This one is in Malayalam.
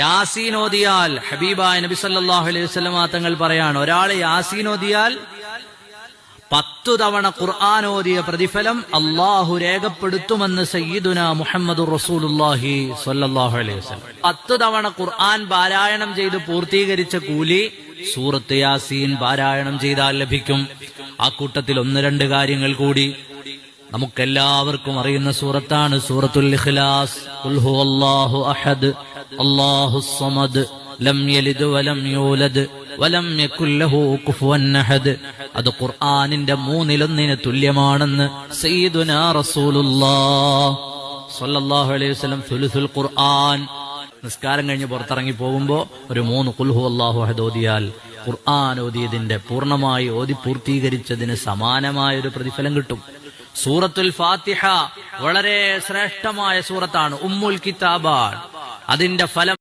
യാസീൻ ഓതിയാൽ ഹബീബായ നബി സല്ലല്ലാഹു അലൈഹി വസല്ലം തങ്ങൾ പറയാണ്, ഒരാൾ യാസീൻ ഓതിയാൽ 10 തവണ ഖുർആൻ ഓതിയ പ്രതിഫലം അല്ലാഹു രേഖപ്പെടുത്തുമെന്ന് സയ്യിദുനാ മുഹമ്മദുർ റസൂലുള്ളാഹി സ്വല്ലല്ലാഹു അലൈഹി വസല്ലം. 10 തവണ ഖുർആൻ പാരായണം ചെയ്ത് പൂർത്തീകരിച്ച കൂലി സൂറത്ത് യാസീൻ പാരായണം ചെയ്താൽ ലഭിക്കും. ആ കൂട്ടത്തിൽ 1-2 കാര്യങ്ങൾ കൂടി. നമുക്കെല്ലാവർക്കും അറിയുന്ന സൂറത്താണ് സൂറത്തുൽ ഇഖ്ലാസ്. ഖുൽ ഹുവല്ലാഹു അഹദ് അല്ലാഹുസ് സമദ് ലം യലിദ് വലം യൂലദ് വലം യകുൽ ലഹു കുഫുവൻ അഹദ്. അത് ഖുർആനിന്റെ 1/3 തുല്യമാണെന്ന് സയ്യിദുനാ റസൂലുള്ളാഹി സ്വല്ലല്ലാഹു അലൈഹി വസല്ലം സുലുസുൽ ഖുർആൻ. നിസ്കാരം കഴിഞ്ഞ് പുറത്തിറങ്ങി പോകുമ്പോ ഒരു 3 ഖുൽ ഹുവല്ലാഹു അഹദ് ഓതിയാൽ ഖുർആൻ ഓതിയതിന്റെ പൂർണ്ണമായി ഓതി പൂർത്തീകരിച്ചതിന് സമാനമായ ഒരു പ്രതിഫലം കിട്ടും. സൂറത്തുൽ ഫാത്തിഹ വളരെ ശ്രേഷ്ഠമായ സൂറത്താണ്, ഉമ്മുൽ കിതാബാണ്. അതിന്റെ ഫലം